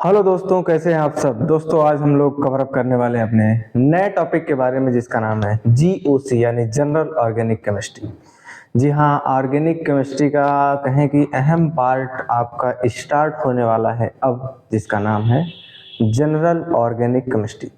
Hello दोस्तों, कैसे हैं आप सब। दोस्तों आज हम लोग कवर अप करने वाले हैं अपने नए टॉपिक के बारे में जिसका नाम है जीओसी यानी जनरल ऑर्गेनिक केमिस्ट्री। जी हाँ, ऑर्गेनिक केमिस्ट्री का कहें कि अहम पार्ट आपका स्टार्ट होने वाला है अब, जिसका नाम है जनरल ऑर्गेनिक केमिस्ट्री।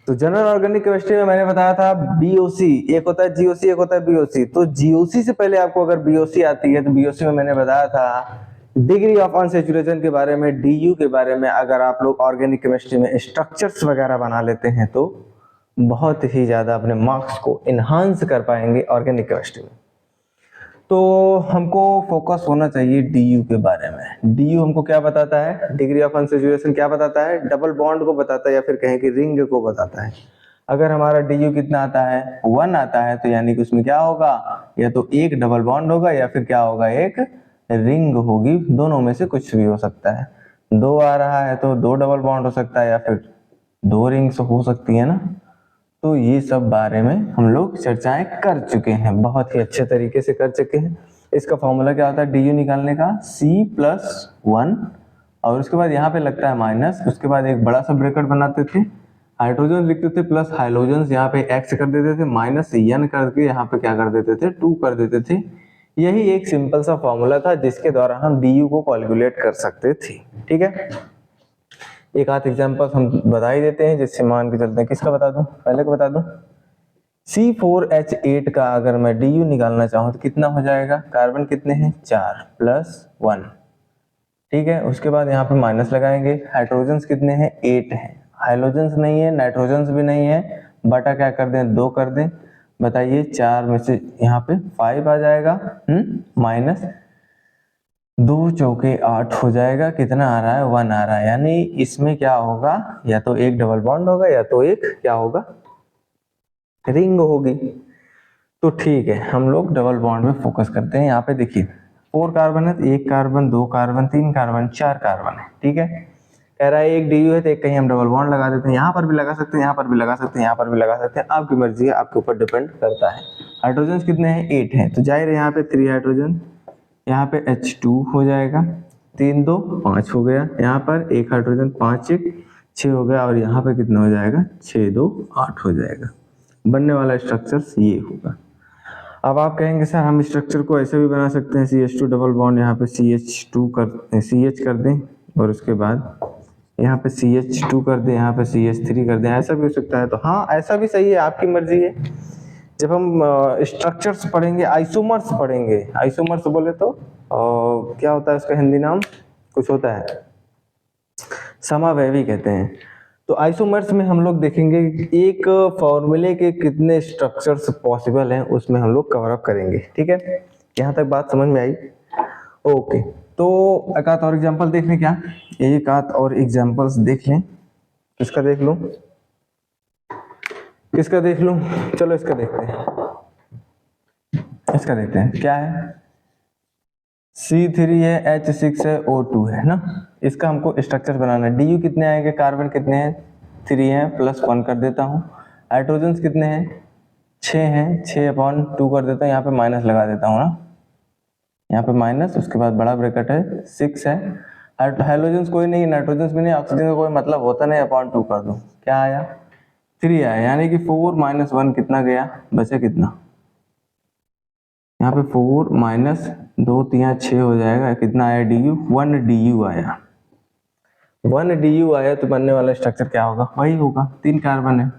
तो जनरल ऑर्गेनिक केमिस्ट्री में मैंने बताया था बीओसी एक होता है, जीओसी एक होता है बीओसी। तो जीओसी से पहले आपको अगर बीओसी आती है तो बीओसी में मैंने बताया था डिग्री ऑफ अनसैचुरेशन के बारे में, डीयू के बारे में। अगर आप लोग ऑर्गेनिक केमिस्ट्री में स्ट्रक्चर्स वगैरह बना लेते हैं तो बहुत ही ज्यादा अपने मार्क्स को इन्हांस कर पाएंगे ऑर्गेनिक केमिस्ट्री में। तो हमको फोकस होना चाहिए डीयू के बारे में। डीयू हमको क्या बताता है, डिग्री ऑफ अनसैचुरेशन क्या बताता है, डबल बॉन्ड को बताता है या फिर कहें कि रिंग को बताता है। अगर हमारा डीयू कितना आता है, 1 आता है, तो यानी कि उसमें क्या होगा, या तो एक डबल बॉन्ड होगा या फिर क्या होगा, एक रिंग होगी। दोनों में से कुछ भी हो सकता है। 2 आ रहा है तो 2 डबल बॉन्ड हो सकता है या फिर 2 रिंग्स हो सकती है ना। तो ये सब बारे में हम लोग चर्चाएं कर चुके हैं, बहुत ही अच्छे तरीके से कर चुके हैं। इसका फॉर्मूला क्या होता है डी यू निकालने का, C+1, और उसके बाद यहाँ पे लगता है माइनस, उसके बाद एक बड़ा सा ब्रैकेट बनाते थे, हाइड्रोजन लिखते थे प्लस हाइलोजन यहाँ पे एक्स कर देते थे, माइनस n करके यहाँ पे क्या कर देते थे, 2 कर देते थे। यही एक सिंपल सा फॉर्मूला था जिसके द्वारा हम डी यू को कैलकुलेट कर सकते थे। ठीक है, एक आध एग्जांपल हम बता ही देते हैं जिससे मान के चलते हैं। किसका बता दूं, पहले को बता दूं। C4H8 का अगर मैं DU निकालना चाहूं तो कितना हो जाएगा, कार्बन कितने हैं, 4 + 1। ठीक है, उसके बाद यहाँ पे माइनस लगाएंगे। हाइड्रोजन्स कितने हैं, 8 हैं। हाइलोजन्स नहीं है, नाइट्रोजन्स भी नहीं है, बटा क्या कर दें, 2 कर दें। बताइए 4 में से यहाँ पे 5 आ जाएगा, माइनस 2 चौके 8 हो जाएगा। कितना आ रहा है, 1 आ रहा है। यानी इसमें क्या होगा, या तो एक डबल बॉन्ड होगा या तो एक क्या होगा, रिंग होगी। तो ठीक है, हम लोग डबल बॉन्ड में फोकस करते हैं। यहाँ पे देखिए 4 कार्बन है तो 1 कार्बन, 2 कार्बन, 3 कार्बन, 4 कार्बन है। ठीक है, कह रहा है एक डीयू है तो एक कहीं हम डबल बॉन्ड लगा देते हैं। यहाँ पर भी लगा सकते हैं, यहाँ पर भी लगा सकते हैं, यहाँ पर भी लगा सकते हैं, आपकी मर्जी है, आपके ऊपर डिपेंड करता है। हाइड्रोजन कितने हैं, 8 हैं, तो जाहिर है यहाँ पे 3 हाइड्रोजन, यहाँ पे H2 हो जाएगा, 3 2 5 हो गया। यहाँ पर एक हाइड्रोजन, 5 1 6 हो गया, और यहाँ पे कितना हो जाएगा, 6 2 8 हो जाएगा। बनने वाला स्ट्रक्चर ये होगा। अब आप कहेंगे सर हम स्ट्रक्चर को ऐसे भी बना सकते हैं, CH2 डबल बॉन्ड यहाँ पे CH2 कर CH कर दें, और उसके बाद यहाँ पे CH2 कर दें, यहाँ पे CH3 कर दें, ऐसा भी हो सकता है। तो हाँ, ऐसा भी सही है, आपकी मर्जी है। जब हम स्ट्रक्चर्स पढ़ेंगे, आइसोमर्स पढ़ेंगे, आइसोमर्स बोले तो क्या होता है उसका हिंदी नाम, कुछ होता है, समावयवी कहते हैं। तो आइसोमर्स में हम लोग देखेंगे एक फॉर्मूले के कितने स्ट्रक्चर्स पॉसिबल हैं, उसमें हम लोग कवर अप करेंगे। ठीक है, यहाँ तक बात समझ में आई। ओके, तो एक आध और एग्जांपल देख लें क्या, एक आध और एग्जांपल्स देख लें। किसका देख लूं, किसका देख लूं, चलो इसका देखते हैं, इसका देखते हैं क्या है। C3 है, H6 है, O2 है ना। इसका हमको स्ट्रक्चर बनाना है। DU कितने आएंगे, कार्बन कितने हैं, 3 हैं, +1 कर देता हूँ। हाइड्रोजन कितने हैं, 6 हैं, 6/2 कर देता हूँ। यहाँ पे माइनस लगा देता हूँ ना, यहाँ पे माइनस, उसके बाद बड़ा ब्रैकेट है, 6 है। हाइड्रोजन कोई नहीं, नाइट्रोजन भी नहीं, ऑक्सीजन का कोई मतलब होता नहीं, /2 कर दो, क्या आया, 3 आया। यानी कि 4 - 1 कितना गया, बचे कितना, यहाँ पे 4 - 2 3 6 हो जाएगा। कितना आया DU, 1 DU आया, 1 DU आया। तो बनने वाला स्ट्रक्चर क्या होगा, वही होगा, 3 कार्बन है,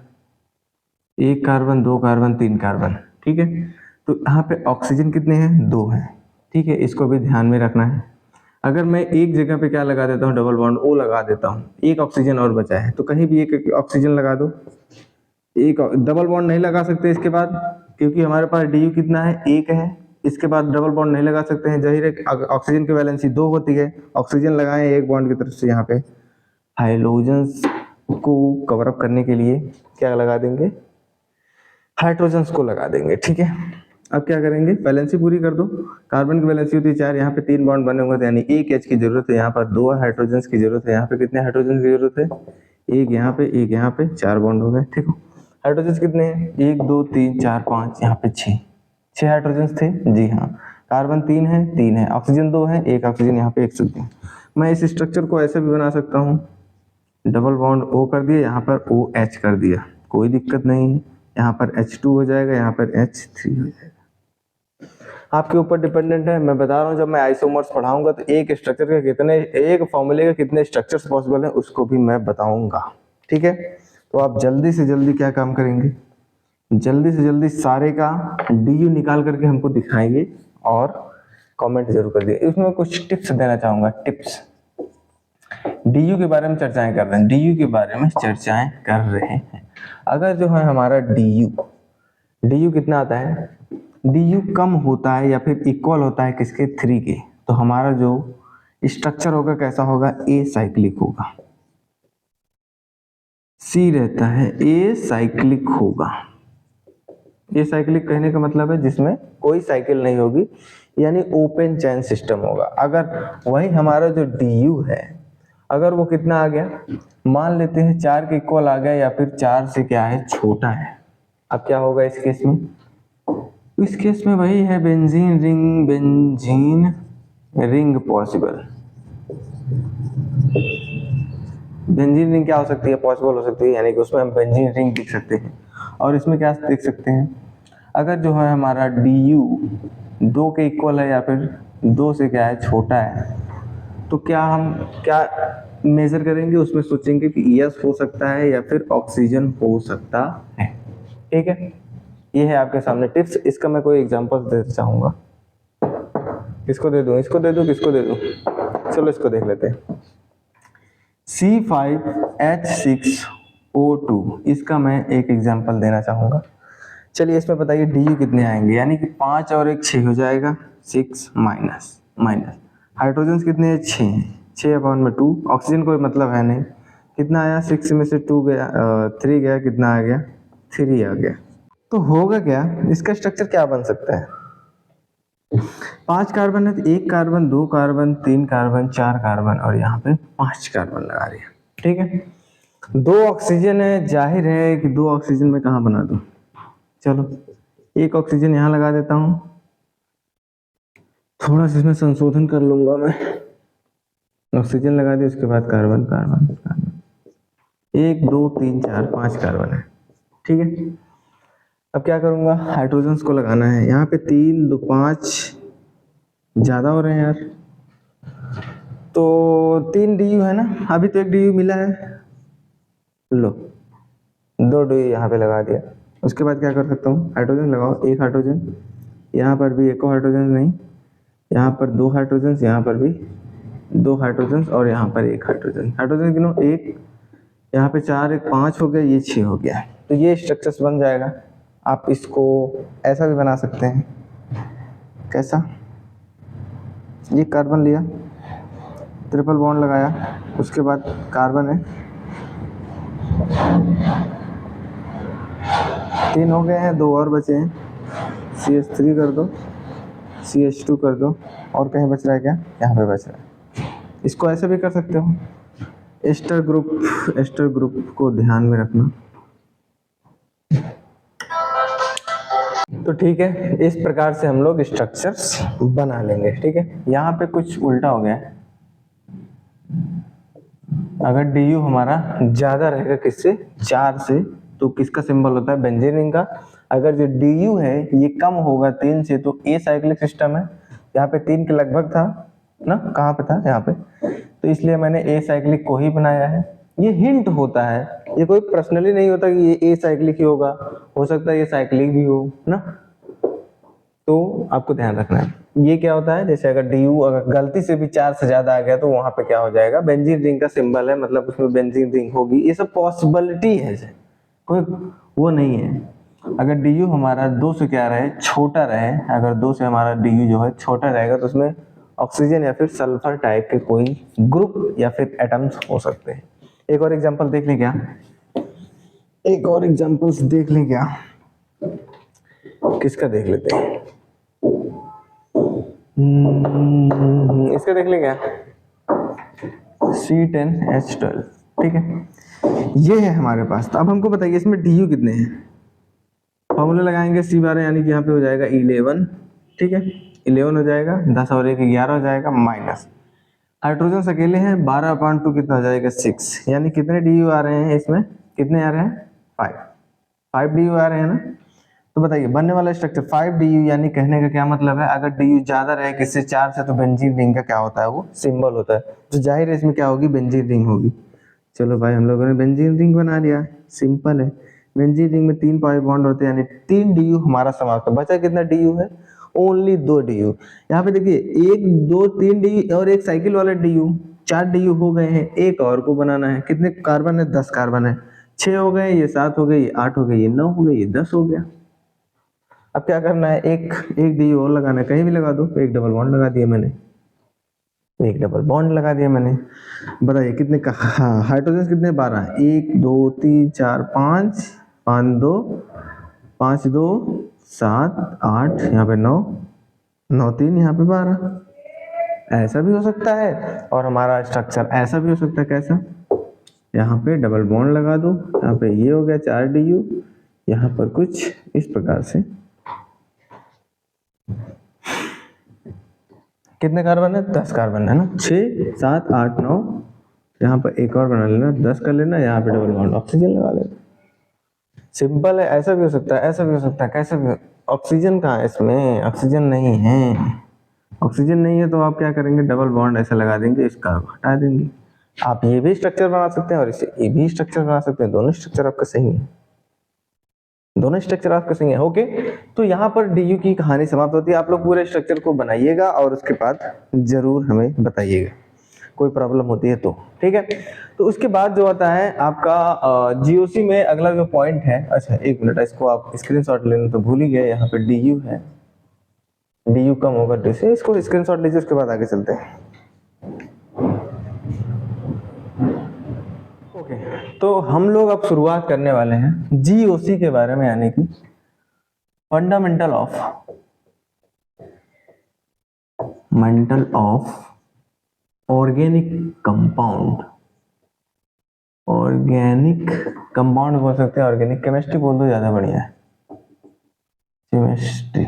1 कार्बन, 2 कार्बन, 3 कार्बन। ठीक है, तो यहाँ पे ऑक्सीजन कितने हैं, 2 हैं। ठीक है, इसको भी ध्यान में रखना है। अगर मैं एक जगह पे क्या लगा देता हूँ, डबल बॉन्ड O लगा देता हूँ, एक ऑक्सीजन और बचा है, तो कहीं भी एक ऑक्सीजन लगा दो। एक डबल बॉन्ड नहीं लगा सकते इसके बाद, क्योंकि हमारे पास DU कितना है, 1 है। इसके बाद डबल बॉन्ड नहीं लगा सकते हैं, जाहिर है ऑक्सीजन की वैलेंसी 2 होती है। ऑक्सीजन लगाएं एक बॉन्ड की तरफ से, यहाँ पे हाइलोजन्स को कवर अप करने के लिए क्या लगा देंगे, हाइड्रोजन्स को लगा देंगे। ठीक है, अब क्या करेंगे, वैलेंसी पूरी कर दो। कार्बन की वैलेंसी होती है 4, यहाँ पे 3 बॉन्ड बने हुए थे, यानी 1 H की जरूरत है। यहाँ पर 2 हाइड्रोजन्स की जरूरत है। यहाँ पे कितने हाइड्रोजन की जरूरत है, 1 यहाँ पे, 1 यहाँ पे, 4 बॉन्ड हो गए। ठीक है, हाइड्रोजन कितने हैं, 1 2 3 4 5, यहाँ पे 6 हाइड्रोजन थे। जी हाँ, कार्बन 3 है, 3 है, ऑक्सीजन 2 है, 1 ऑक्सीजन यहाँ पे 102। मैं इस स्ट्रक्चर को ऐसे भी बना सकता हूँ, डबल बॉन्ड O कर दिया, यहाँ पर OH कर दिया, कोई दिक्कत नहीं है। यहाँ पर H2 हो जाएगा, यहाँ पर H3 हो जाएगा। आपके ऊपर डिपेंडेंट है। मैं बता रहा हूँ जब मैं आइसोमर्स पढ़ाऊंगा तो एक स्ट्रक्चर के कितने, एक फॉर्मूले के कितने स्ट्रक्चर्स पॉसिबल है उसको भी मैं बताऊंगा, ठीक है। तो आप जल्दी से जल्दी क्या काम करेंगे, जल्दी से जल्दी सारे का DU निकाल करके हमको दिखाएंगे और कमेंट जरूर कर दिए। इसमें कुछ टिप्स देना चाहूंगा, टिप्स। DU के बारे में चर्चाएं कर रहे हैं, DU के बारे में चर्चाएं कर रहे हैं। अगर जो है हमारा DU कितना आता है, DU कम होता है या फिर इक्वल होता है किसके, 3 के, तो हमारा जो स्ट्रक्चर होगा कैसा होगा, ए साइक्लिक होगा। C रहता है ए साइक्लिक होगा। ए साइक्लिक कहने का मतलब है जिसमें कोई साइकिल नहीं होगी, यानी ओपन चैन सिस्टम होगा। अगर वही हमारा जो DU है, अगर वो कितना आ गया, मान लेते हैं 4 के इक्वल आ गया या फिर 4 से क्या है, छोटा है, अब क्या होगा इस केस में, इस केस में वही है benzene ring possible. Benzene ring क्या हो सकती है, पॉसिबल हो सकती है, यानी कि उसमें हम बेंजीन रिंग देख सकते हैं। और इसमें क्या देख सकते हैं, अगर जो है हमारा DU 2 के इक्वल है या फिर 2 से क्या है, छोटा है, तो क्या हम क्या मेजर करेंगे, उसमें सोचेंगे कि यस हो सकता है या फिर ऑक्सीजन हो सकता है, ठीक है। ये है आपके सामने टिप्स। इसका मैं कोई एग्जांपल देना चाहूंगा, किसको दे दूं, इसको दे दूं, किसको दे दूं, चलो इसको देख लेते हैं। C5H6O2, इसका मैं एक एग्जांपल देना चाहूंगा। चलिए इसमें बताइए DU कितने आएंगे, यानी कि 5 और 1 6 हो जाएगा, 6 माइनस हाइड्रोजन कितने हैं, 6/2। ऑक्सीजन कोई मतलब है नहीं, कितना आया, 6 में से 2 गया, 3 गया, कितना आ गया, 3 आ गया। तो होगा क्या, इसका स्ट्रक्चर क्या बन सकता है, 5 कार्बन है तो 1 कार्बन, 2 कार्बन, 3 कार्बन, 4 कार्बन और यहाँ पे 5 कार्बन लगा दिया, ठीक है। 2 ऑक्सीजन है, जाहिर है कि 2 ऑक्सीजन में कहाँ बना दूं, चलो 1 ऑक्सीजन यहाँ लगा देता हूँ, थोड़ा सा इसमें संशोधन कर लूंगा मैं, ऑक्सीजन लगा दिया, उसके बाद कार्बन, 1 2 3 4 5 कार्बन है, ठीक है। अब क्या करूंगा, हाइड्रोजन्स को लगाना है, यहाँ पे 3 2 5 ज्यादा हो रहे हैं यार, तो 3 DU है ना, अभी तो 1 DU मिला है, लो 2 DU यहाँ पे लगा दिया। उसके बाद क्या कर सकता हूँ, हाइड्रोजन लगाओ, 1 हाइड्रोजन, यहाँ पर भी 1 हाइड्रोजन नहीं, यहाँ पर 2 हाइड्रोजन, यहाँ पर भी 2 हाइड्रोजन और यहाँ पर 1 हाइड्रोजन, हाइड्रोजन गिनो, 1 यहाँ पे 4 1 5 हो गया, ये 6 हो गया, तो ये स्ट्रक्चर्स बन जाएगा। आप इसको ऐसा भी बना सकते हैं, कैसा, ये कार्बन लिया, ट्रिपल बॉन्ड लगाया, उसके बाद कार्बन है, 3 हो गए हैं, 2 और बचे हैं, CH3 कर दो, CH2 कर दो, और कहीं बच रहा है क्या, यहाँ पे बच रहा है। इसको ऐसे भी कर सकते हो, एस्टर ग्रुप को ध्यान में रखना, तो ठीक है। इस प्रकार से हम लोग स्ट्रक्चर्स बना लेंगे, ठीक है। यहाँ पे कुछ उल्टा हो गया है, अगर DU हमारा ज्यादा रहेगा किससे, 4 से, तो किसका सिंबल होता है, बेंजीन रिंग का। अगर जो DU है ये कम होगा 3 से, तो ए साइक्लिक सिस्टम है, यहाँ पे 3 के लगभग था ना, कहाँ पे था, यहाँ पे, तो इसलिए मैंने ए साइक्लिक को ही बनाया है। ये हिंट होता है, ये कोई पर्सनली नहीं होता कि ये ए साइक्लिक ही होगा, हो सकता है ये साइक्लिक भी हो ना, तो आपको ध्यान रखना है। ये क्या होता है, जैसे अगर DU अगर गलती से भी 4 से ज्यादा आ गया तो वहां पे क्या हो जाएगा, बेंजीन रिंग का सिंबल है, मतलब उसमें बेंजीन रिंग होगी, ये सब पॉसिबिलिटी है, कोई वो नहीं है। अगर DU हमारा 2 से क्या रहे, छोटा रहे, अगर 2 से हमारा DU जो है छोटा रहेगा तो उसमें ऑक्सीजन या फिर सल्फर टाइप के कोई ग्रुप या फिर एटम्स हो सकते हैं। एक और एग्जांपल देख लें क्या, एक और एग्जांपल्स देख लें क्या, किसका देख लेते हैं, इसका देख लें क्या, C10H12, ठीक है, ये है हमारे पास। तो अब हमको बताइए इसमें DU कितने हैं, फॉर्मूला लगाएंगे C12 यानी कि यहाँ पे हो जाएगा 11, ठीक है, 11 हो जाएगा, 10 और 1 11 हो जाएगा, माइनस हाइड्रोजन अकेले हैं, 12/2 कितना हो जाएगा 6, यानी कितने डी आ रहे हैं इसमें, कितने आ रहे हैं 5 डी आ रहे हैं ना। तो बताइए बनने वाला स्ट्रक्चर 5 डी, यानी कहने का क्या मतलब है, अगर डी ज्यादा रहे किससे 4 से, तो बेंजीन रिंग का क्या होता है, वो सिंबल होता है, तो जाहिर है इसमें क्या होगी, बेंजीन रिंग होगी। चलो भाई हम लोगों ने बेंजीन रिंग बना लिया, सिंपल है। बेंजीन रिंग में 3 पाई बॉन्ड होते हैं, यानी 3 डी हमारा समाप्त है। बचा कितना डी है, ओनली 2 डी। यहाँ पे देखिए 1 2 3 डी और एक साइकिल वाला डी, 4 डी हो गए हैं। एक और को बनाना है, कितने कार्बन है, 10 कार्बन है। 6 हो गए, ये 7 हो गए, ये 8 हो गए, ये 9 हो गए, ये 10 हो गया। अब क्या करना है, एक डी और लगाना है, कहीं भी लगा दो। एक डबल बॉन्ड लगा दिया मैंने, एक डबल बॉन्ड लगा दिया मैंने। बताइए कितने का, हाँ हाइड्रोजन कितने, 12, 1 2 3 4 5, 5 2 5 2 7 8, यहाँ पे 9 9 3, यहाँ पे 12। ऐसा भी हो सकता है, और हमारा स्ट्रक्चर ऐसा भी हो सकता है। कैसा, यहाँ पे डबल बॉन्ड लगा दो, यहाँ पे ये हो गया 4 डी, यहाँ पर कुछ इस प्रकार से। कितने कार्बन है, 10 कार्बन है ना, 6 7 8 9, यहाँ पर एक और बना लेना, 10 कर लेना, यहाँ पे डबल बॉन्ड ऑक्सीजन लगा लेना। सिंपल है, ऐसा भी हो सकता है, ऐसा भी हो सकता है, कैसे भी। ऑक्सीजन कहाँ है इसमें, ऑक्सीजन नहीं है। ऑक्सीजन नहीं है तो आप क्या करेंगे, डबल बॉन्ड ऐसा लगा देंगे, इसका हटा देंगे। आप ये भी स्ट्रक्चर बना सकते हैं और इसे ये भी स्ट्रक्चर बना सकते हैं, दोनों स्ट्रक्चर आपका सही है, दोनों स्ट्रक्चर आपका सही है। ओके, तो यहाँ पर डी की कहानी समाप्त होती है। आप लोग पूरे स्ट्रक्चर को बनाइएगा और उसके बाद जरूर हमें बताइएगा, कोई प्रॉब्लम होती है तो, ठीक है। तो उसके बाद जो आता है आपका जीओसी में अगला जो पॉइंट है, अच्छा एक मिनट, इसको आप स्क्रीनशॉट लेना तो भूल ही गए। यहाँ पे डी है, डी कम होगा डी से, इसको स्क्रीनशॉट लीजिए, उसके बाद आगे चलते हैं। ओके, तो हम लोग अब शुरुआत करने वाले हैं जीओसी के बारे में, यानी कि fundamental of organic compound. Organic compound बोल सकते हैं, ऑर्गेनिक केमिस्ट्री बोल दो, ज्यादा बढ़िया है, केमिस्ट्री,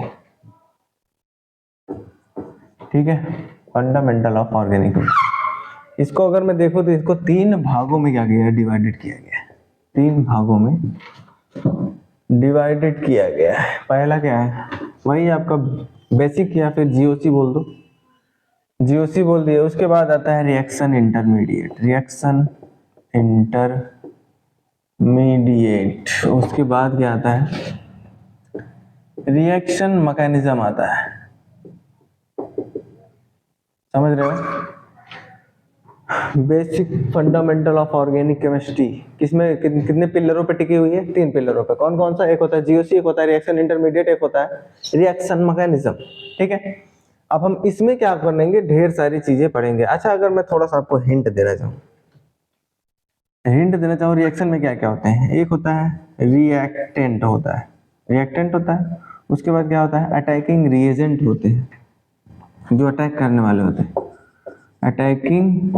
ठीक है। फंडामेंटल ऑफ ऑर्गेनिक, इसको अगर मैं देखूं तो इसको 3 भागों में क्या किया है, डिवाइडेड किया गया है। 3 भागों में डिवाइडेड किया गया है। पहला क्या है, वही आपका बेसिक, या फिर जीओसी बोल दो, जीओसी बोल दिया। उसके बाद आता है रिएक्शन इंटरमीडिएट, रिएक्शन इंटरमीडिएट। उसके बाद क्या आता है, रिएक्शन मैकेनिज्म आता है, समझ रहे हो। Basic fundamental of organic chemistry किसमें कितने पिलरों पे टिकी हुई है, 3 पिलरों पे। कौन कौन सा, एक होता है जीओसी, एक होता है रिएक्शन इंटरमीडिएट, एक होता है रिएक्शन मैकेनिज्म, ठीक है। अब हम इसमें क्या करेंगे, ढेर सारी चीजें पढ़ेंगे। अच्छा अगर मैं थोड़ा सा आपको हिंट देना चाहूँ, रिएक्शन में क्या क्या होते हैं, एक होता है रिएक्टेंट होता है, रिएक्टेंट होता है। उसके बाद क्या होता है, अटैकिंग रिएजेंट होते हैं, जो अटैक करने वाले होते हैं, अटैकिंग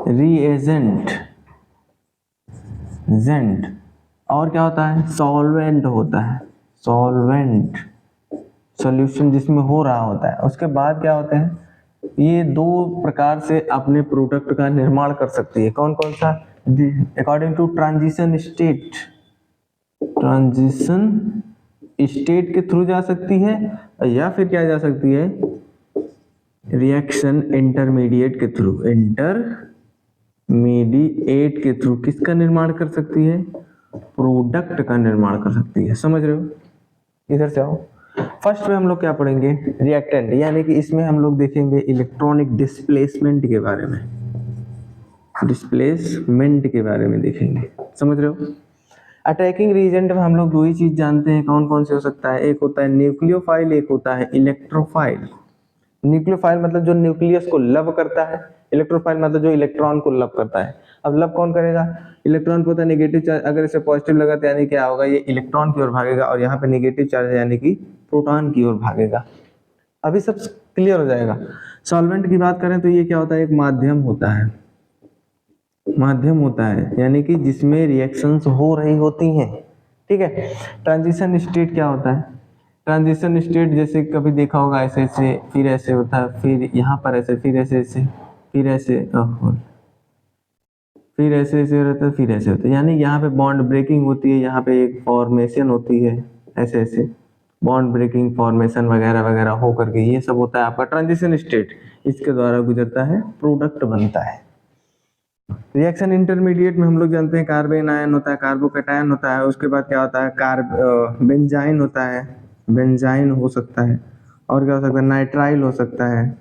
रिएजेंट। और क्या होता है, सॉल्वेंट होता है, सॉल्वेंट, सॉल्यूशन जिसमें हो रहा होता है। उसके बाद क्या होते हैं, ये 2 प्रकार से अपने प्रोडक्ट का निर्माण कर सकती है। कौन कौन सा, according to transition state, transition state के थ्रू जा सकती है, या फिर क्या जा सकती है, रिएक्शन इंटरमीडिएट के थ्रू, इंटरमीडिएट के थ्रू किसका निर्माण कर सकती है, प्रोडक्ट का निर्माण कर सकती है। समझ रहे हो, इधर से आओ। फर्स्ट में हम लोग क्या पढ़ेंगे, रिएक्टेंट, यानी कि इसमें हम लोग देखेंगे इलेक्ट्रॉनिक डिस्प्लेसमेंट के बारे में, डिस्प्लेसमेंट के बारे में देखेंगे, समझ रहे हो। अटैकिंग रीजेंट में हम लोग 2 ही चीज जानते हैं, कौन कौन से हो सकता है, एक होता है न्यूक्लियोफाइल, एक होता है इलेक्ट्रोफाइल। न्यूक्लियोफाइल मतलब जो न्यूक्लियस को लव करता है, इलेक्ट्रोफाइल मतलब जो इलेक्ट्रॉन को लव करता है। अब लव कौन करेगा, इलेक्ट्रॉन को होता है नेगेटिव चार्ज, अगर इसे पॉजिटिव लगाते यानी क्या होगा, ये इलेक्ट्रॉन की ओर भागेगा, और यहाँ पे नेगेटिव चार्ज यानी कि प्रोटॉन की ओर भागेगा। अभी सब क्लियर हो जाएगा। सॉल्वेंट की बात करें तो ये क्या होता है, एक माध्यम होता है, माध्यम होता है, यानी कि जिसमें रिएक्शंस हो रही होती हैं, ठीक है। ट्रांजिशन स्टेट क्या होता है, ट्रांजिशन स्टेट जैसे कभी देखा होगा, ऐसे ऐसे फिर ऐसे होता है, फिर यहाँ पर ऐसे, फिर ऐसे ऐसे, फिर ऐसे होल, फिर ऐसे ऐसे रहता है, फिर ऐसे होता है, यानी यहाँ पे बॉन्ड ब्रेकिंग होती है, यहाँ पे एक फॉर्मेशन होती है, ऐसे ऐसे बॉन्ड ब्रेकिंग फॉर्मेशन वगैरह वगैरह हो करके ये सब होता है आपका ट्रांजिशन स्टेट, इसके द्वारा गुजरता है, प्रोडक्ट बनता है। रिएक्शन इंटरमीडिएट में हम लोग जानते हैं कार्बन आयन होता है, कार्बोकैटायन होता है, उसके बाद क्या होता है बेंजाइन होता है, बेंजाइन हो सकता है, और क्या हो सकता है नाइट्राइल हो सकता है,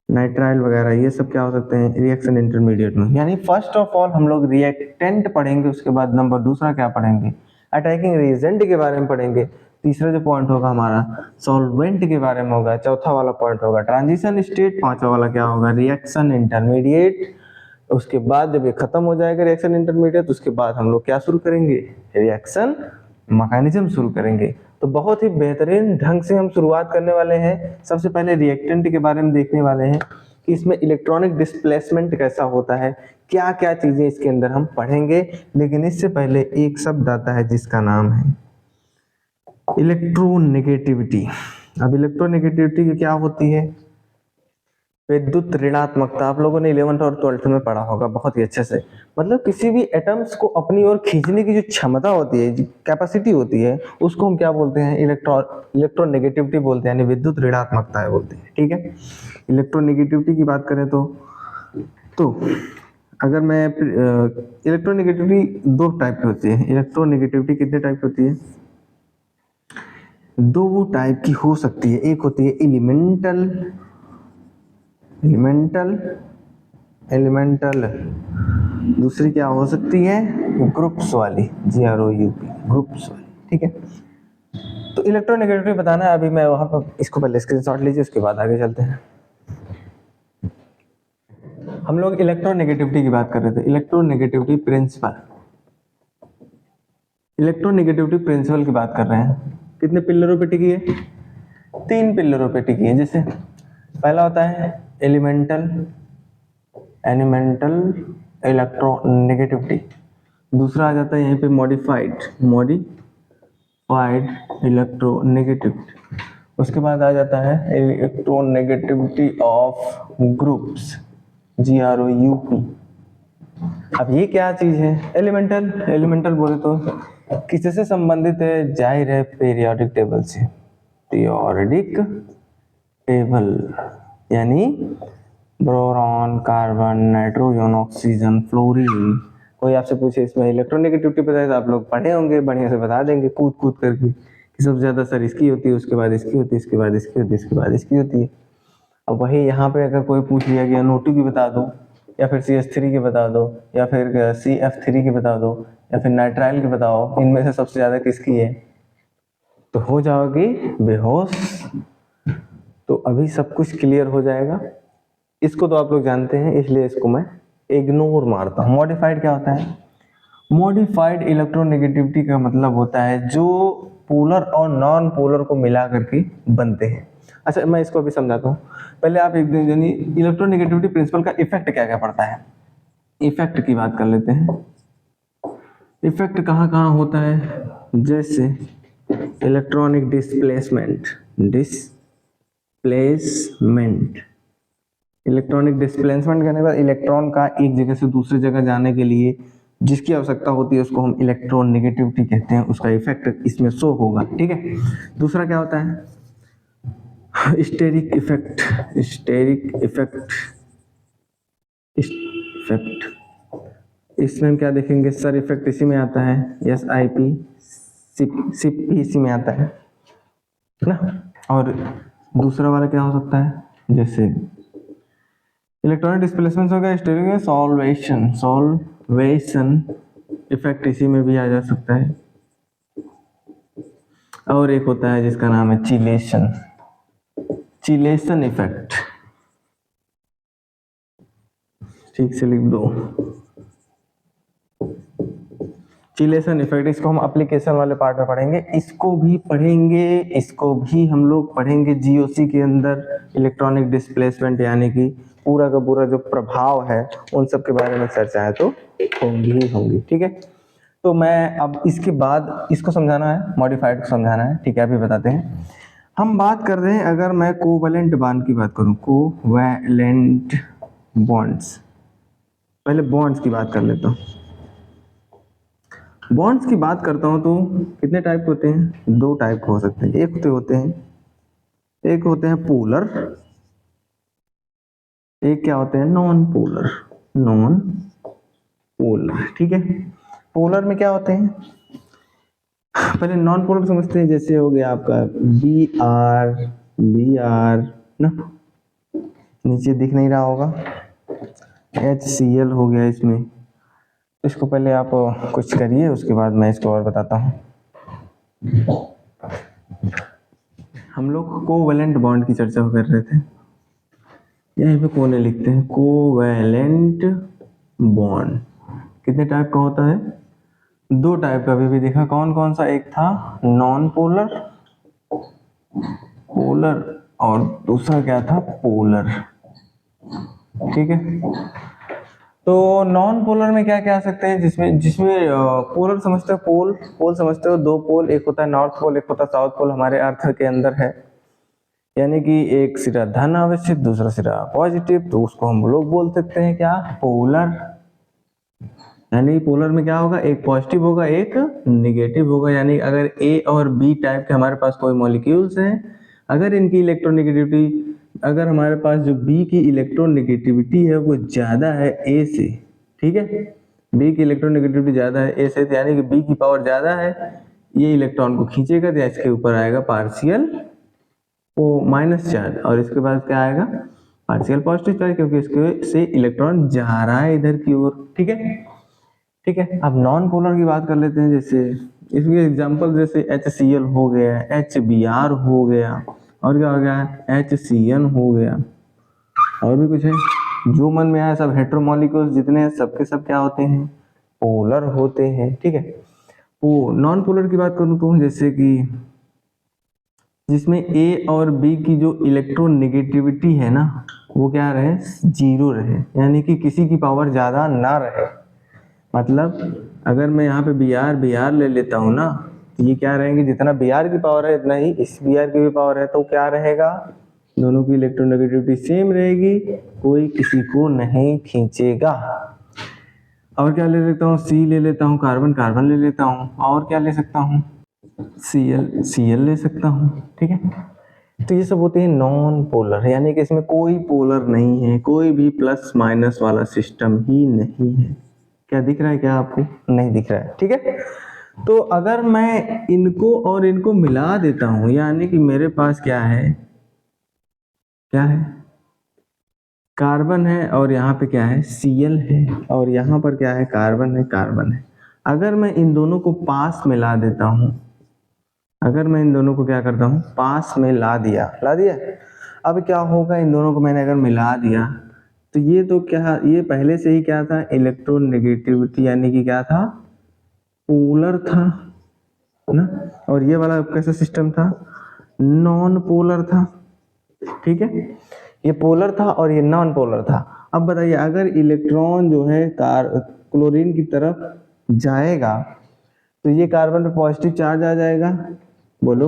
नाइट्राइल वगैरह ये सब क्या हो सकते हैं रिएक्शन इंटरमीडिएट में। यानी फर्स्ट ऑफ ऑल हम लोग रिएक्टेंट पढ़ेंगे, उसके बाद नंबर दूसरा क्या पढ़ेंगे अटैकिंग रिएजेंट के बारे में पढ़ेंगे, तीसरा जो पॉइंट होगा हमारा सॉल्वेंट के बारे में होगा, चौथा वाला पॉइंट होगा ट्रांजिशन स्टेट, पांचवा वाला क्या होगा रिएक्शन इंटरमीडिएट। उसके बाद जब ये खत्म हो जाएगा रिएक्शन इंटरमीडिएट, उसके बाद हम लोग क्या शुरू करेंगे रिएक्शन मैकेनिज्म शुरू करेंगे। तो बहुत ही बेहतरीन ढंग से हम शुरुआत करने वाले हैं। सबसे पहले रिएक्टेंट के बारे में देखने वाले हैं कि इसमें इलेक्ट्रॉनिक डिस्प्लेसमेंट कैसा होता है, क्या क्या चीजें इसके अंदर हम पढ़ेंगे। लेकिन इससे पहले एक शब्द आता है जिसका नाम है इलेक्ट्रोनेगेटिविटी। अब इलेक्ट्रोनेगेटिविटी क्या होती है, विद्युत ऋणात्मकता। आप लोगों ने 11th और 12th में पढ़ा होगा बहुत ही अच्छे से। मतलब किसी भी एटम्स को अपनी ओर खींचने की जो क्षमता होती है, कैपेसिटी होती है, उसको हम क्या बोलते हैं इलेक्ट्रोनेगेटिविटी बोलते हैं, यानी विद्युत ऋणात्मकता है बोलते हैं। ठीक है, इलेक्ट्रोनेगेटिविटी की बात करें तो अगर मैं इलेक्ट्रोनेगेटिविटी दो टाइप की होती है। इलेक्ट्रोनेगेटिविटी कितने टाइप की होती है, दो टाइप की हो सकती है। एक होती है एलिमेंटल, दूसरी क्या हो सकती है ग्रुप्स वाली, GROUP ग्रुप्स वाली। ठीक है, तो इलेक्ट्रोनेगेटिविटी बताना है अभी मैं वहां पर, इसको पहले स्क्रीनशॉट लीजिए, उसके बाद आगे चलते हैं। हम लोग इलेक्ट्रोनेगेटिविटी की बात कर रहे थे, इलेक्ट्रोनेगेटिविटी प्रिंसिपल की बात कर रहे हैं। कितने पिलरों पे टिकी है, 3 पिलरों पे टिकी है। जैसे पहला होता है एलिमेंटल इलेक्ट्रोनेगेटिविटी, दूसरा आ जाता है यहाँ पे मॉडिफाइड इलेक्ट्रोनेगेटिविटी, उसके बाद आ जाता है इलेक्ट्रोनेगेटिविटी ऑफ ग्रुप्स, GROUP। अब ये क्या चीज है, एलिमेंटल बोले तो किससे संबंधित है, जाहिर है पीरियोडिक टेबल से, पीरियोडिक टेबल, यानी boron, carbon, nitrogen, oxygen, fluorine. कोई आपसे पूछे इसमें इलेक्ट्रोनेगेटिविटी बताए तो आप लोग पढ़े होंगे, बढ़िया से बता देंगे कूद करके कि सबसे ज्यादा सर इसकी होती है, उसके बाद इसकी होती है, इसके बाद इसकी होती है, इसके बाद इसकी होती है। अब वही यहाँ पे अगर कोई पूछ लिया कि NO2 की बता दो, या फिर CH3 की बता दो, या फिर CF3 की बता दो, या फिर नाइट्राइल की बताओ, इनमें से सबसे ज्यादा किसकी है, तो हो जाओगी बेहोश। तो अभी सब कुछ क्लियर हो जाएगा। इसको तो आप लोग जानते हैं, इसलिए इसको मैं इग्नोर मारता हूँ। मॉडिफाइड क्या होता है, मॉडिफाइड इलेक्ट्रोनेगेटिविटी का मतलब होता है जो पोलर और नॉन पोलर को मिला करके बनते हैं। अच्छा, मैं इसको अभी समझाता हूँ। पहले आप एक दिन इलेक्ट्रोनेगेटिविटी प्रिंसिपल का इफेक्ट क्या क्या पड़ता है, इफेक्ट की बात कर लेते हैं। इफेक्ट कहाँ कहाँ होता है, जैसे इलेक्ट्रॉनिक डिस्प्लेसमेंट, इलेक्ट्रॉनिक डिस्प्लेसमेंट करने के बाद इलेक्ट्रॉन का एक जगह से दूसरी जगह जाने के लिए जिसकी आवश्यकता होती है उसको हम इलेक्ट्रोनेगेटिविटी कहते हैं, उसका इफेक्ट इसमें शो होगा। ठीक है, दूसरा क्या होता है स्टेरिक इफेक्ट, इसमें हम क्या देखेंगे सर, इफेक्ट इसी में आता है, SIP सिप भी इसी में आता है ना। और दूसरा वाला क्या हो सकता है, जैसे इलेक्ट्रॉनिक डिस्प्लेसमेंट हो गया, स्टेरिक सॉल्वेशन इफेक्ट इसी में भी आ जा सकता है। और एक होता है जिसका नाम है चिलेशन इफेक्ट, ठीक से लिख दो चिलेशन इफेक्ट। इसको हम एप्लीकेशन वाले पार्ट में पढ़ेंगे, इसको भी हम लोग पढ़ेंगे GOC के अंदर। इलेक्ट्रॉनिक डिस्प्लेसमेंट यानी कि पूरा का पूरा जो प्रभाव है उन सब के बारे में चर्चाएं तो होंगी। ठीक है, तो मैं अब इसके बाद इसको समझाना है, मॉडिफाइड को समझाना है। ठीक है, अभी बताते हैं। हम बात कर रहे हैं, अगर मैं कोवैलेंट बॉन्ड की बात करूं, कोवैलेंट बॉन्ड्स। पहले बॉन्ड्स की बात कर लेता हूँ। बॉन्ड्स की बात करता हूँ तो कितने टाइप के होते हैं? दो टाइप के हो सकते हैं। एक होते हैं पोलर, एक क्या होते हैं? Non polar. नॉन पोलर, ठीक है। पोलर में क्या होते हैं? पहले नॉन पोलर समझते हैं। जैसे हो गया आपका बी आर ना, नीचे दिख नहीं रहा होगा, HCl हो गया इसमें। इसको पहले आप कुछ करिए, उसके बाद मैं इसको और बताता हूँ। हम लोग कोवैलेंट बॉन्ड की चर्चा कर रहे थे। यहीं पे कोने लिखते हैं, कोवैलेंट बॉन्ड कितने टाइप का होता है? दो टाइप का अभी भी देखा। कौन कौन सा? एक था नॉन पोलर, पोलर, और दूसरा क्या था? पोलर, ठीक है। तो नॉन पोलर में क्या क्या आ सकते हैं? जिसमें पोलर समझते हो, पोल समझते हो, दो पोल, एक होता है नॉर्थ पोल, एक होता है साउथ पोल, हमारे अर्थ के अंदर है। यानी कि एक सिरा धन आवेशित, दूसरा सिरा पॉजिटिव, तो उसको हम लोग बोल सकते हैं क्या? पोलर। यानी पोलर में क्या होगा? एक पॉजिटिव होगा, एक निगेटिव होगा। यानी अगर ए और बी टाइप के हमारे पास कोई मॉलिक्यूल्स हैं, अगर इनकी इलेक्ट्रोनेगेटिविटी, अगर हमारे पास जो बी की इलेक्ट्रोनेगेटिविटी है वो ज्यादा है ए से, ठीक है, बी की इलेक्ट्रोनेगेटिविटी ज्यादा है ए से, तो यानी कि बी की पावर ज्यादा है, ये इलेक्ट्रॉन को खींचेगा तो इसके ऊपर आएगा पार्शियल वो माइनस चार्ज, और इसके बाद क्या आएगा? पार्शियल पॉजिटिव चार्ज, क्योंकि इसके से इलेक्ट्रॉन जा रहा है इधर की ओर, ठीक है। ठीक है, अब नॉन पोलर की बात कर लेते हैं। जैसे इसके एग्जांपल जैसे HCl हो गया, HBr हो गया, और क्या हो गया? HCN हो गया, और भी कुछ है जो मन में आया। सब हेटेरोमॉलिक्यूल्स जितने हैं सबके सब क्या होते हैं? पोलर होते हैं, ठीक है। वो नॉन पोलर की बात करूं तो जैसे कि जिसमें ए और बी की जो इलेक्ट्रोनेगेटिविटी है ना, वो क्या रहे? जीरो रहे, यानी कि किसी की पावर ज्यादा ना रहे। मतलब अगर मैं यहाँ पे बी आर ले लेता हूँ ना, तो ये क्या रहेंगे? जितना बी आर की पावर है इतना ही इस बी आर की भी पावर है, तो क्या रहेगा? दोनों की इलेक्ट्रोनेगेटिविटी सेम रहेगी, कोई किसी को नहीं खींचेगा। और क्या ले लेता हूँ? सी ले लेता हूँ, कार्बन ले लेता हूँ, और क्या ले सकता हूँ? Cl ले सकता हूँ, ठीक है। तो ये सब होते हैं नॉन पोलर, यानी कि इसमें कोई पोलर नहीं है, कोई भी प्लस माइनस वाला सिस्टम ही नहीं है। क्या दिख रहा है? क्या आपको नहीं दिख रहा है? ठीक है। तो अगर मैं इनको और इनको मिला देता हूं, यानी कि मेरे पास क्या है? क्या है? कार्बन है, और यहाँ पे क्या है? Cl है, और यहाँ पर क्या है? कार्बन है। अगर मैं इन दोनों को पास में ला देता हूं, अगर मैं इन दोनों को क्या करता हूं? पास में ला दिया। अब क्या होगा? इन दोनों को मैंने अगर मिला दिया, तो ये तो क्या, ये पहले से ही क्या था? इलेक्ट्रोनेगेटिविटी, यानी कि क्या था? पोलर था ना। और ये वाला कैसा सिस्टम था? नॉन पोलर था, ठीक है। ये पोलर था और ये नॉन पोलर था। अब बताइए, अगर इलेक्ट्रॉन जो है क्लोरीन की तरफ जाएगा, तो ये कार्बन पे पॉजिटिव चार्ज आ जाएगा, बोलो।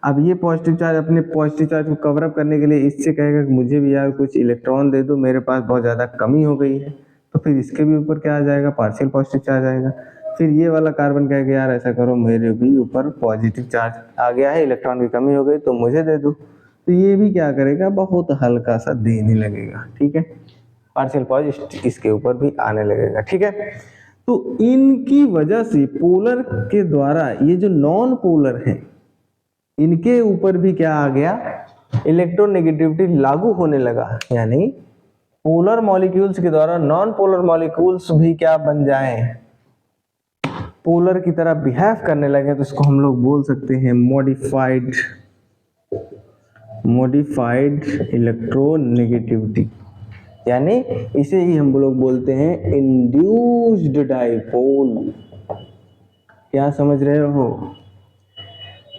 अब ये पॉजिटिव चार्ज अपने पॉजिटिव चार्ज को कवर अप करने के लिए इससे कहेगा कि मुझे भी यार कुछ इलेक्ट्रॉन दे दो, मेरे पास बहुत ज्यादा कमी हो गई है। तो फिर इसके भी ऊपर क्या आ जाएगा? पार्शियल पॉजिटिव चार्ज आएगा। फिर ये वाला कार्बन कहेगा यार ऐसा करो, मेरे भी ऊपर पॉजिटिव चार्ज आ गया है, इलेक्ट्रॉन की कमी हो गई, तो मुझे दे दो। तो ये भी क्या करेगा? बहुत हल्का सा देने लगेगा, ठीक है। पार्शियल पॉजिटिव इसके ऊपर भी आने लगेगा, ठीक है। तो इनकी वजह से पोलर के द्वारा ये जो नॉन पोलर है, इनके ऊपर भी क्या आ गया? इलेक्ट्रोनेगेटिविटी लागू होने लगा। यानी पोलर मॉलिक्यूल्स के द्वारा नॉन पोलर मॉलिक्यूल्स भी क्या बन जाएं? पोलर की तरह बिहेव करने लगे। तो इसको हम लोग बोल सकते हैं मॉडिफाइड इलेक्ट्रोनेगेटिविटी, यानी इसे ही हम लोग बोलते हैं इंड्यूस्ड डाइपोल। क्या समझ रहे हो?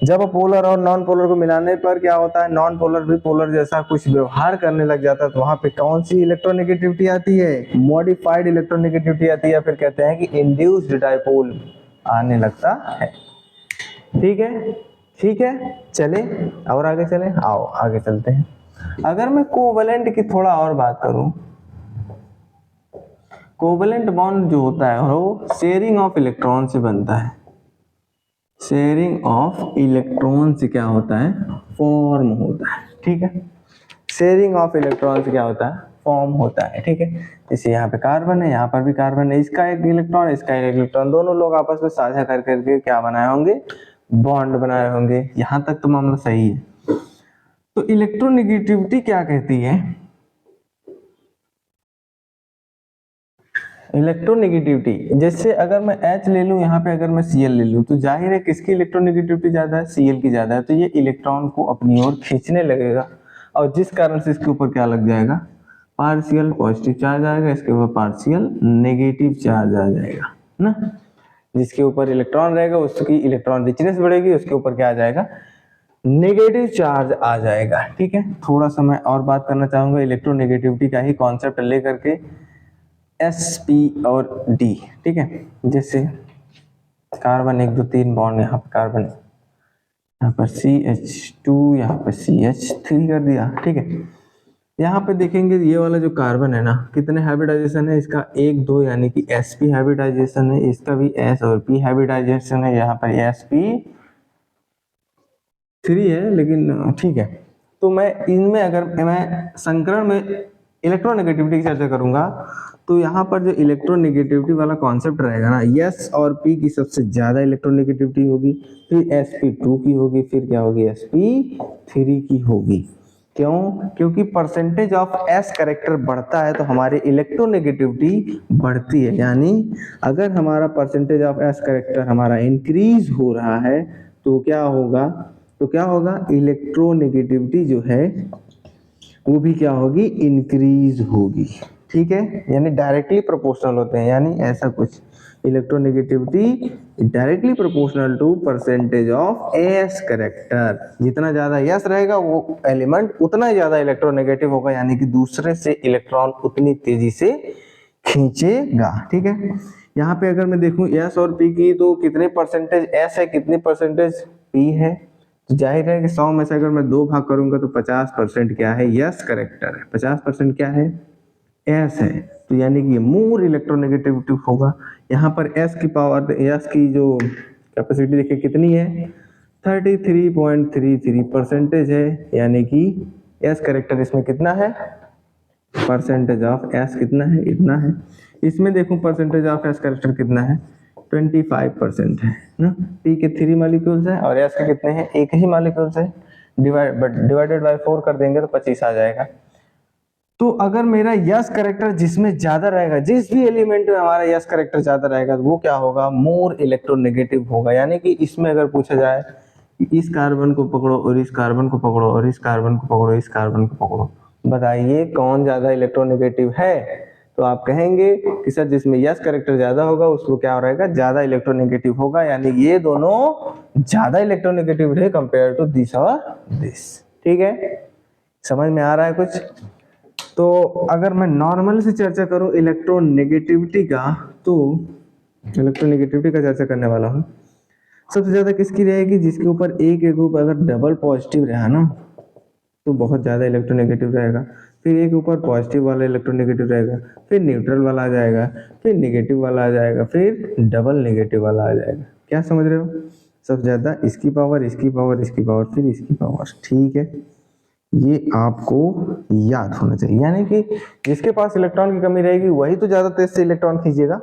जब पोलर और नॉन पोलर को मिलाने पर क्या होता है? नॉन पोलर भी पोलर जैसा कुछ व्यवहार करने लग जाता है, तो वहां पे कौन सी इलेक्ट्रोनेगेटिविटी आती है? मॉडिफाइड इलेक्ट्रोनेगेटिविटी आती है, फिर कहते हैं कि इंड्यूस्ड डाइपोल आने लगता है। ठीक है, चले और आगे चले, आओ आगे चलते हैं। अगर मैं कोवैलेंट की थोड़ा और बात करूं, कोवेलेंट बॉन्ड जो होता है वो शेयरिंग ऑफ इलेक्ट्रॉन से बनता है, शेयरिंग ऑफ इलेक्ट्रॉन से क्या होता है, फॉर्म होता है, ठीक है। शेयरिंग ऑफ इलेक्ट्रॉन से क्या होता है, फॉर्म होता है, ठीक है। जैसे यहाँ पे कार्बन है, यहाँ पर भी कार्बन है, इसका एक इलेक्ट्रॉन, इसका एक इलेक्ट्रॉन, दोनों लोग आपस में साझा कर करके क्या बनाए होंगे, बॉन्ड बनाए होंगे। यहाँ तक तो मामला सही है। तो इलेक्ट्रोनेगेटिविटी क्या कहती है, इलेक्ट्रोनेगेटिविटी, जैसे अगर मैं H ले लूं, यहाँ पे अगर मैं Cl ले लूं, तो जाहिर है किसकी इलेक्ट्रोनेगेटिविटी ज्यादा है, Cl की ज्यादा है, तो ये इलेक्ट्रॉन को अपनी ओर खींचने लगेगा, और जिस कारण से इसके ऊपर क्या लग जाएगा, पार्शियल पॉजिटिव चार्ज आएगा, इसके ऊपर पार्शियल नेगेटिव चार्ज आ जाएगा ना। जिसके ऊपर इलेक्ट्रॉन रहेगा उसकी इलेक्ट्रॉन रिचनेस बढ़ेगी, उसके ऊपर क्या आ जाएगा, नेगेटिव चार्ज आ जाएगा, ठीक है। थोड़ा सा मैं और बात करना चाहूंगा इलेक्ट्रोनेगेटिविटी का ही कॉन्सेप्ट लेकर के, sp और d, ठीक है। जैसे कार्बन 1 2 3 बॉन्ड, यहाँ पे कार्बन, यहाँ पर CH2, यहाँ पे CH3 कर दिया, ठीक है। यहाँ पे देखेंगे ये वाला जो कार्बन है ना, कितने हाइब्रिडाइजेशन है इसका, 1 2, यानी कि sp हाइब्रिडाइजेशन है, इसका भी s और p हाइब्रिडाइजेशन है, यहाँ पर sp3 है, लेकिन ठीक है। तो मैं इनमें अगर मैं संकरण में इलेक्ट्रोनेगेटिविटी की चर्चा करूंगा, तो यहाँ पर जो इलेक्ट्रोनेगेटिविटी वाला कॉन्सेप्ट रहेगा ना, S और P की सबसे ज्यादा इलेक्ट्रोनेगेटिविटी होगी, फिर sp2 की होगी, फिर क्या होगी, sp3 की होगी। क्यों? क्योंकि परसेंटेज ऑफ S कैरेक्टर बढ़ता है तो हमारी इलेक्ट्रोनेगेटिविटी बढ़ती है। यानी अगर हमारा परसेंटेज ऑफ S कैरेक्टर हमारा इंक्रीज हो रहा है तो क्या होगा, इलेक्ट्रोनेगेटिविटी जो है वो भी क्या होगी, इंक्रीज होगी, ठीक है। यानी डायरेक्टली प्रोपोर्शनल होते हैं, यानी ऐसा कुछ, electronegativity directly proportional to percentage of s character. जितना ज्यादा एस रहेगा वो एलिमेंट उतना ही ज्यादा इलेक्ट्रोनेगेटिव होगा, यानी कि दूसरे से इलेक्ट्रॉन उतनी तेजी से खींचेगा, ठीक है। यहाँ पे अगर मैं देखूं एस और पी की, तो कितने परसेंटेज एस है, कितने परसेंटेज पी है, तो जाहिर है कि 100 में से अगर मैं 2 भाग करूंगा तो 50% क्या है, यस करेक्टर है, 50% क्या है, एस है। तो यानी कि ये मोर इलेक्ट्रोनेगेटिविटी होगा। यहाँ पर एस की पावर, एस की जो कैपेसिटी देखिए कितनी है, 33.33% है, यानी कि एस करेक्टर इसमें कितना है, परसेंटेज ऑफ एस कितना है, इतना है। इसमें देखूं परसेंटेज ऑफ एस करेक्टर कितना है, 25% है ना। पी के 3 मॉलिक्यूल्स हैं और एस के कितने हैं, एक ही मॉलिक्यूल्स है, डिवाइडेड बाय 4 कर देंगे तो 25 आ जाएगा। तो अगर मेरा यस करेक्टर जिसमें ज्यादा रहेगा, जिस भी एलिमेंट में हमारा यस करेक्टर ज्यादा रहेगा, तो वो क्या होगा, मोर इलेक्ट्रोनेगेटिव होगा। यानी कि इसमें अगर पूछा जाए कि इस कार्बन को पकड़ो और इस कार्बन को पकड़ो और इस कार्बन को पकड़ो, इस कार्बन को पकड़ो, बताइए कौन ज्यादा इलेक्ट्रोनेगेटिव है, तो आप कहेंगे कि सर जिसमें यस करेक्टर ज्यादा होगा उसको क्या रहेगा, ज्यादा इलेक्ट्रोनेगेटिव होगा। यानी ये दोनों ज्यादा इलेक्ट्रोनेगेटिव है कंपेयर टू दिस और दिस, ठीक है। समझ में आ रहा है कुछ? तो अगर मैं नॉर्मल से चर्चा करूं इलेक्ट्रोनेगेटिविटी का, तो इलेक्ट्रोनेगेटिविटी का चर्चा करने वाला हूं। सबसे ज्यादा किसकी रहेगी, जिसके ऊपर एक ग्रुप अगर डबल पॉजिटिव रहा ना तो बहुत ज्यादा इलेक्ट्रोनेगेटिव रहेगा, फिर एक ऊपर पॉजिटिव वाला इलेक्ट्रोनेगेटिव रहेगा, फिर न्यूट्रल वाला आ जाएगा, फिर नेगेटिव वाला आ जाएगा, फिर डबल नेगेटिव वाला आ जाएगा। क्या समझ रहे हो? सबसे ज्यादा इसकी पावर, इसकी पावर, इसकी पावर, फिर इसकी पावर, ठीक है। ये आपको याद होना चाहिए। यानी कि जिसके पास इलेक्ट्रॉन की कमी रहेगी वही तो ज्यादा तेज से इलेक्ट्रॉन खींचेगा,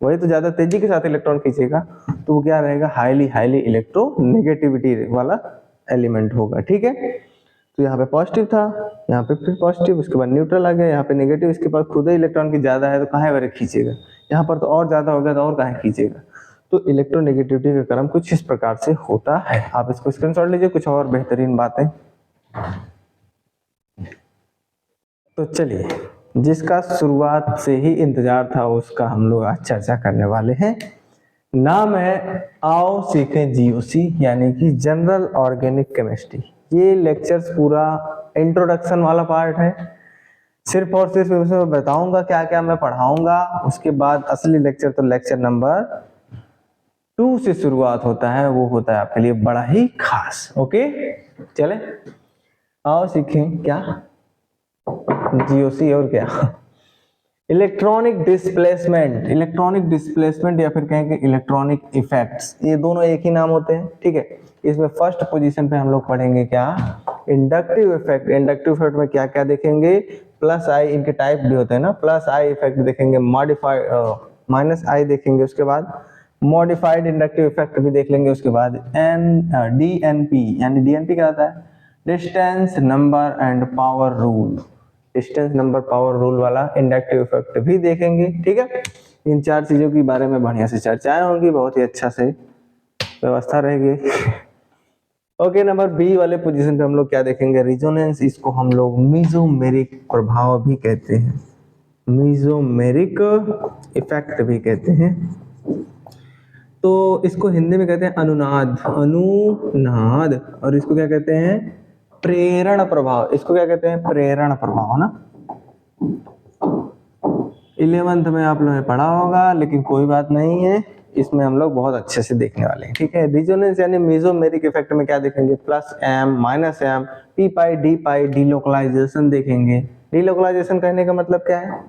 वही तो ज्यादा तेजी के साथ इलेक्ट्रॉन खींचेगा, तो वो क्या रहेगा, हाईली इलेक्ट्रोनेगेटिविटी वाला एलिमेंट होगा, ठीक है। तो यहाँ पे पॉजिटिव था, यहाँ पे फिर पॉजिटिव, उसके बाद न्यूट्रल आ गया, यहाँ पे नेगेटिव, इसके पास खुद ही इलेक्ट्रॉन की ज्यादा है तो कहाँ बारे खींचेगा, यहाँ पर तो और ज्यादा हो गया तो और कहाँ खींचेगा। तो इलेक्ट्रोनेगेटिविटी का क्रम कुछ इस प्रकार से होता है। आप इसको स्क्रीनशॉट लीजिए, कुछ और बेहतरीन बातें। तो चलिए, जिसका शुरुआत से ही इंतजार था उसका हम लोग आज चर्चा करने वाले हैं। नाम है आओ सीखें जीओसी, यानी कि जनरल ऑर्गेनिक केमिस्ट्री। ये लेक्चर्स पूरा इंट्रोडक्शन वाला पार्ट है, सिर्फ और सिर्फ उसमें बताऊंगा क्या क्या मैं पढ़ाऊंगा। उसके बाद असली लेक्चर तो लेक्चर नंबर 2 से शुरुआत होता है, वो होता है आपके लिए बड़ा ही खास। ओके, चले आओ सीखें क्या, जीओसी और क्या। इलेक्ट्रॉनिक डिस्प्लेसमेंट या फिर कहेंगे इलेक्ट्रॉनिक इफेक्ट्स, ये दोनों एक ही नाम होते हैं, ठीक है। इसमें फर्स्ट पोजीशन पे हम लोग पढ़ेंगे क्या, इंडक्टिव इफेक्ट। इंडक्टिव इफेक्ट में क्या क्या देखेंगे, प्लस आई, इनके टाइप भी होते हैं ना, प्लस आई इफेक्ट देखेंगे, मॉडिफाइड माइनस आई देखेंगे, उसके बाद मॉडिफाइड इंडक्टिव इफेक्ट भी देख लेंगे, उसके बाद DNP, यानी DNP क्या होता है, distance number and power rule, distance number power rule वाला इंडक्टिव इफेक्ट भी देखेंगे, ठीक है। इन चार चीजों के बारे में बढ़िया से चर्चाएं होंगी, बहुत ही अच्छा से व्यवस्था रहेगी। ओके, नंबर बी वाले पोजीशन पे हम लोग क्या देखेंगे, रिजोनेंस। इसको हम लोग मीजोमेरिक प्रभाव भी कहते हैं, मीजोमेरिक इफेक्ट भी कहते हैं। तो इसको हिंदी में कहते हैं अनुनाद, और इसको क्या कहते हैं, प्रेरण प्रभाव। इसको क्या कहते हैं, प्रेरण प्रभाव ना। 11th में आप लोगों ने पढ़ा होगा, लेकिन कोई बात नहीं है, इसमें हम लोग बहुत अच्छे से देखने वाले हैं, ठीक है। रिजोनेंस यानी मेसोमेरिक इफेक्ट में क्या देखेंगे, plus M, minus M, p pi, d pi, delocalization देखेंगे। डीलोकलाइजेशन कहने का मतलब क्या है,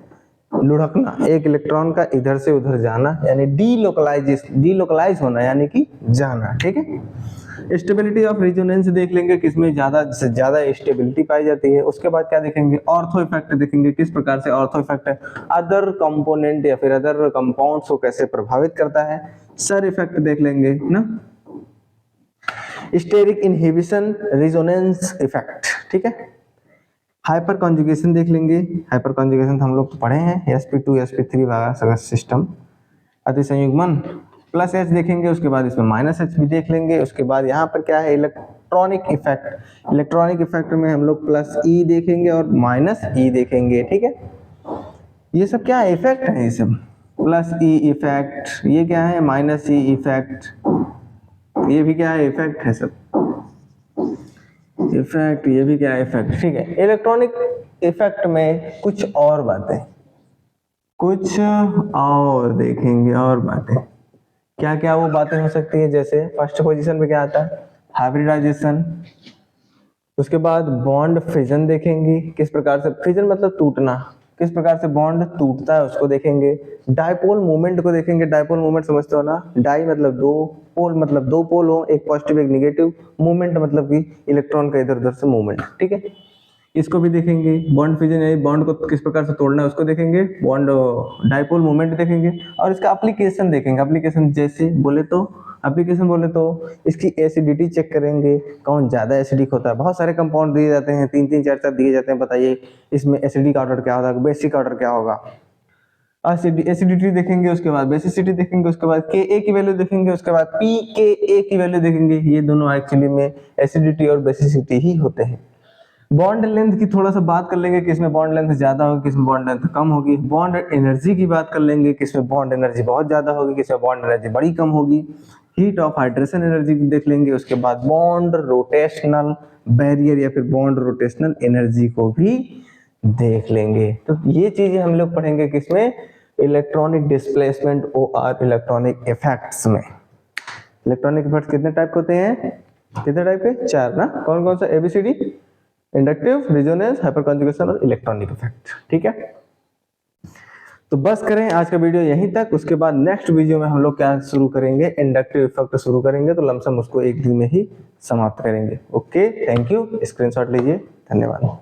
लुढ़कना, एक इलेक्ट्रॉन का इधर से उधर जाना, यानी डीलोकलाइज होना, यानी कि जाना, ठीक है। स्टेबिलिटी ऑफ रेजोनेंस देख लेंगे, किसमें ज्यादा से ज्यादा स्टेबिलिटी पाई जाती है। उसके बाद क्या देखेंगे, ऑर्थो इफेक्ट देखेंगे, किस प्रकार से ऑर्थो इफेक्ट है, अदर कंपोनेंट या फिर अदर कंपाउंड्स को कैसे प्रभावित करता है। सर इफेक्ट देख लेंगे ना, स्टेरिक इनहिबिशन, रेजोनेंस इफेक्ट, ठीक है। हाइपर कॉन्जुगेशन देख लेंगे, हाइपर कॉन्जुगेशन तो हम लोग पढ़े हैं, sp2 sp3 वाला सिस्टम, अतिसंयुग्मन, प्लस H देखेंगे, उसके बाद इसमें माइनस H भी देख लेंगे। उसके बाद यहाँ पर क्या है, इलेक्ट्रॉनिक इफेक्ट। इलेक्ट्रॉनिक इफेक्ट में हम लोग प्लस E देखेंगे और माइनस E देखेंगे, ठीक है। ये सब क्या है, इफेक्ट है, ये सब प्लस E इफेक्ट, ये क्या है, माइनस E इफेक्ट, ये भी क्या है, इफेक्ट है सब, इफेक्ट, ये भी क्या है, इफेक्ट, ठीक है। इलेक्ट्रॉनिक इफेक्ट में कुछ और बातें, कुछ और देखेंगे, और बातें क्या क्या वो बातें हो सकती है, जैसे फर्स्ट पोजीशन पे क्या आता है, हाइब्रिडाइजेशन। उसके बाद बॉन्ड फिजन देखेंगे, किस प्रकार से, फिजन मतलब टूटना, किस प्रकार से बॉन्ड टूटता है उसको देखेंगे। डाइपोल मूवमेंट को देखेंगे, डाइपोल मूवमेंट समझते हो ना, डाई मतलब दो, पोल मतलब दो पोल हो, एक पॉजिटिव एक नेगेटिव, मूवमेंट मतलब कि इलेक्ट्रॉन का इधर उधर से मूवमेंट, ठीक है। इसको भी देखेंगे। बॉन्ड फिजन यानी बॉन्ड को किस प्रकार से तोड़ना है उसको देखेंगे, बॉन्ड डाइपोल मूवमेंट देखेंगे, और इसका एप्लीकेशन देखेंगे। एप्लीकेशन जैसे बोले तो, एप्लीकेशन बोले तो इसकी एसिडिटी चेक करेंगे, कौन ज्यादा एसिडिक होता है। बहुत सारे कंपाउंड दिए जाते हैं, 3 4 4 दिए जाते हैं, बताइए इसमें एसिडिक ऑर्डर क्या होगा, बेसिक ऑर्डर क्या होगा। एसिडिटी देखेंगे, उसके बाद बेसिसिटी देखेंगे, उसके बाद Ka की वैल्यू देखेंगे, उसके बाद pKa की वैल्यू देखेंगे। ये दोनों एक्चुअली में एसिडिटी और बेसिसिटी ही होते हैं। बॉन्ड लेंथ की थोड़ा सा बात कर लेंगे, किसमें बॉन्ड लेंथ ज्यादा होगी, किसमें बॉन्ड लेंथ कम होगी। बॉन्ड एनर्जी की बात कर लेंगे, किसमें बॉन्ड एनर्जी बहुत ज्यादा होगी, किसमें बॉन्ड एनर्जी बड़ी कम होगी। हीट ऑफ हाइड्रेशन एनर्जी देख लेंगे, उसके बाद बॉन्ड रोटेशनल बैरियर या फिर बॉन्ड रोटेशनल एनर्जी को भी देख लेंगे। तो ये चीजें हम लोग पढ़ेंगे किसमें, इलेक्ट्रॉनिक डिस्प्लेसमेंट और इलेक्ट्रॉनिक इफेक्ट्स में। इलेक्ट्रॉनिक इफेक्ट्स कितने टाइप होते हैं, कितने टाइप के, 4 ना, कौन कौन सा, ABCD, inductive, resonance, hyper conjugation और इलेक्ट्रॉनिक इफेक्ट, ठीक है। तो बस करें आज का वीडियो यहीं तक। उसके बाद नेक्स्ट वीडियो में हम लोग क्या शुरू करेंगे, इंडक्टिव इफेक्ट शुरू करेंगे, तो लमसम उसको एक दिन में ही समाप्त करेंगे। ओके, थैंक यू, स्क्रीनशॉट लीजिए, धन्यवाद।